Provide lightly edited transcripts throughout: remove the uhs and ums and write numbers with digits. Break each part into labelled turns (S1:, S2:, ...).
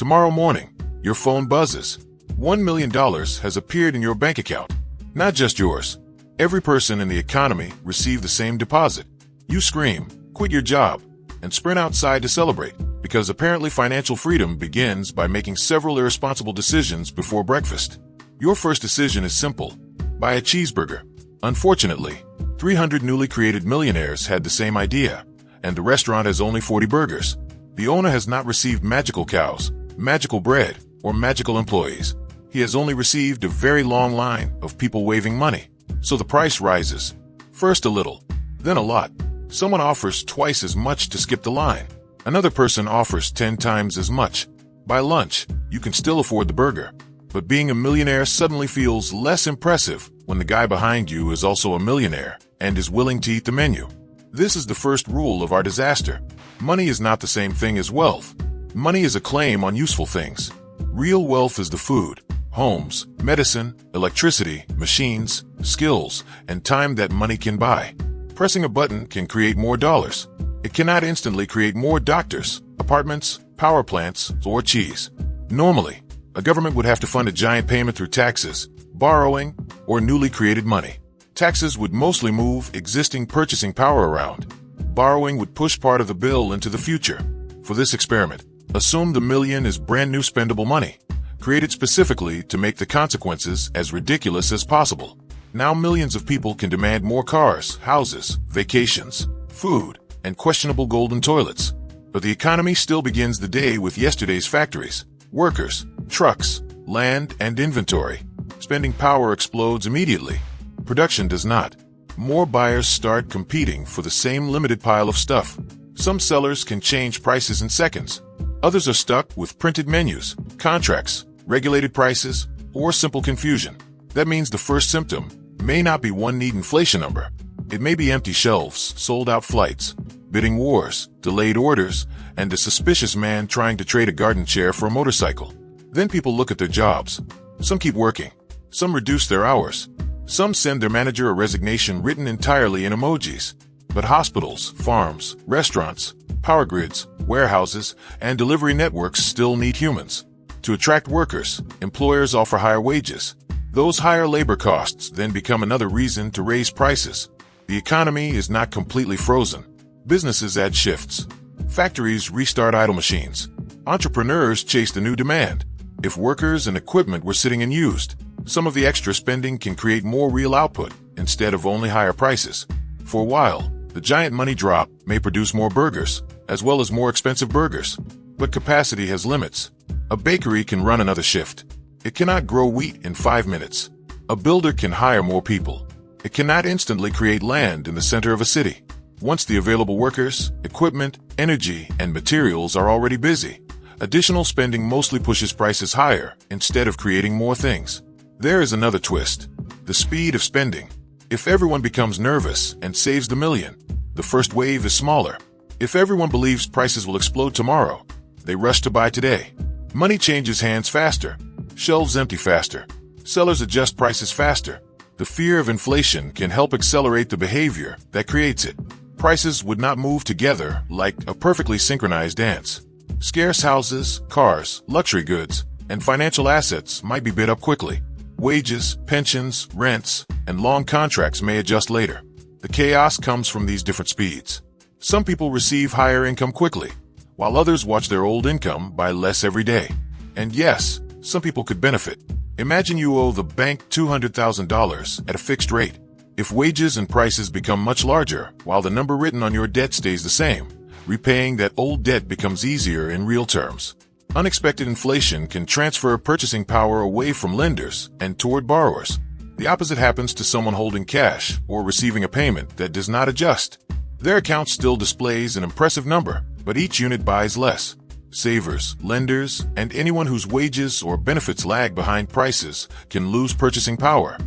S1: Tomorrow morning, your phone buzzes. $1 million has appeared in your bank account. Not just yours. Every person in the economy received the same deposit. You scream, quit your job, and sprint outside to celebrate, because apparently financial freedom begins by making several irresponsible decisions before breakfast. Your first decision is simple. Buy a cheeseburger. Unfortunately, 300 newly created millionaires had the same idea, and the restaurant has only 40 burgers. The owner has not received magical cows, magical bread, or magical employees. He has only received a very long line of people waving money. So the price rises. First a little, then a lot. Someone offers twice as much to skip the line. Another person offers 10 times as much. By lunch, you can still afford the burger. But being a millionaire suddenly feels less impressive when the guy behind you is also a millionaire and is willing to eat the menu. This is the first rule of our disaster. Money is not the same thing as wealth. Money is a claim on useful things. Real wealth is the food, homes, medicine, electricity, machines, skills, and time that money can buy. Pressing a button can create more dollars. It cannot instantly create more doctors, apartments, power plants, or cheese. Normally, a government would have to fund a giant payment through taxes, borrowing, or newly created money. Taxes would mostly move existing purchasing power around. Borrowing would push part of the bill into the future. For this experiment, assume the million is brand new spendable money, created specifically to make the consequences as ridiculous as possible. Now millions of people can demand more cars, houses, vacations, food, and questionable golden toilets. But the economy still begins the day with yesterday's factories, workers, trucks, land, and inventory. Spending power explodes immediately. Production does not. More buyers start competing for the same limited pile of stuff. Some sellers can change prices in seconds. Others are stuck with printed menus, contracts, regulated prices, or simple confusion. That means the first symptom may not be one neat inflation number. It may be empty shelves, sold-out flights, bidding wars, delayed orders, and a suspicious man trying to trade a garden chair for a motorcycle. Then people look at their jobs. Some keep working. Some reduce their hours. Some send their manager a resignation written entirely in emojis. But hospitals, farms, restaurants, power grids, warehouses, and delivery networks still need humans. To attract workers, employers offer higher wages. Those higher labor costs then become another reason to raise prices. The economy is not completely frozen. Businesses add shifts. Factories restart idle machines. Entrepreneurs chase the new demand. If workers and equipment were sitting unused, some of the extra spending can create more real output instead of only higher prices. For a while, the giant money drop may produce more burgers, as well as more expensive burgers. But capacity has limits. A bakery can run another shift. It cannot grow wheat in 5 minutes. A builder can hire more people. It cannot instantly create land in the center of a city. Once the available workers, equipment, energy, and materials are already busy, additional spending mostly pushes prices higher instead of creating more things. There is another twist. The speed of spending. If everyone becomes nervous and saves the million, the first wave is smaller. If everyone believes prices will explode tomorrow, they rush to buy today. Money changes hands faster. Shelves empty faster. Sellers adjust prices faster. The fear of inflation can help accelerate the behavior that creates it. Prices would not move together like a perfectly synchronized dance. Scarce houses, cars, luxury goods, and financial assets might be bid up quickly. Wages, pensions, rents, and long contracts may adjust later. The chaos comes from these different speeds. Some people receive higher income quickly, while others watch their old income buy less every day. And yes, some people could benefit. Imagine you owe the bank $200,000 at a fixed rate. If wages and prices become much larger while the number written on your debt stays the same, repaying that old debt becomes easier in real terms. Unexpected inflation can transfer purchasing power away from lenders and toward borrowers. The opposite happens to someone holding cash or receiving a payment that does not adjust. Their account still displays an impressive number, but each unit buys less. Savers, lenders, and anyone whose wages or benefits lag behind prices can lose purchasing power,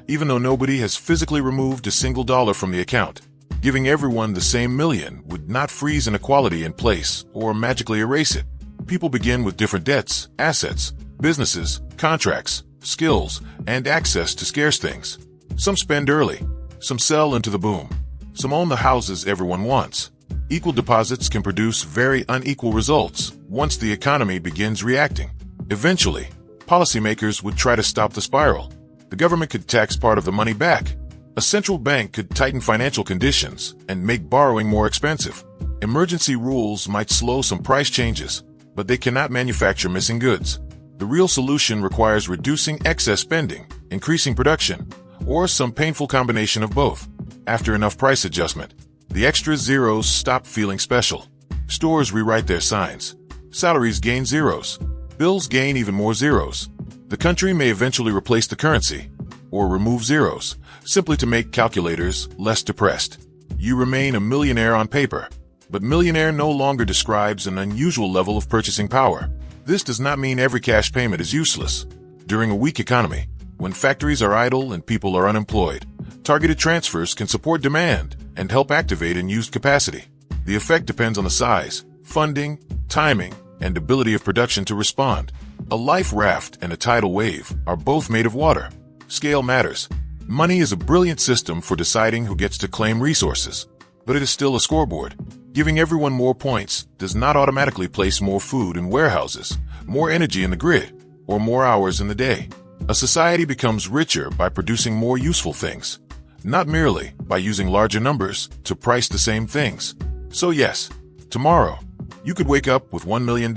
S1: even though nobody has physically removed a single dollar from the account. Giving everyone the same million would not freeze inequality in place or magically erase it. People begin with different debts, assets, businesses, contracts, skills, and access to scarce things. Some spend early. Some sell into the boom. Some own the houses everyone wants. Equal deposits can produce very unequal results once the economy begins reacting. Eventually, policymakers would try to stop the spiral. The government could tax part of the money back. A central bank could tighten financial conditions and make borrowing more expensive. Emergency rules might slow some price changes, but they cannot manufacture missing goods. The real solution requires reducing excess spending, increasing production, or some painful combination of both. After enough price adjustment, the extra zeros stop feeling special. Stores rewrite their signs. Salaries gain zeros. Bills gain even more zeros. The country may eventually replace the currency, or remove zeros, simply to make calculators less depressed. You remain a millionaire on paper, but millionaire no longer describes an unusual level of purchasing power. This does not mean every cash payment is useless. During a weak economy, when factories are idle and people are unemployed, targeted transfers can support demand and help activate unused capacity. The effect depends on the size, funding, timing, and ability of production to respond. A life raft and a tidal wave are both made of water. Scale matters. Money is a brilliant system for deciding who gets to claim resources, but it is still a scoreboard. Giving everyone more points does not automatically place more food in warehouses, more energy in the grid, or more hours in the day. A society becomes richer by producing more useful things, not merely by using larger numbers to price the same things. So yes, tomorrow, you could wake up with $1 million.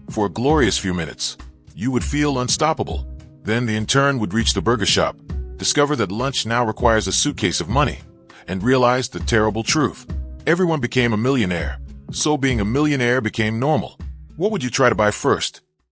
S1: For a glorious few minutes, you would feel unstoppable. Then the intern would reach the burger shop, discover that lunch now requires a suitcase of money, and realize the terrible truth. Everyone became a millionaire, so being a millionaire became normal. What would you try to buy first?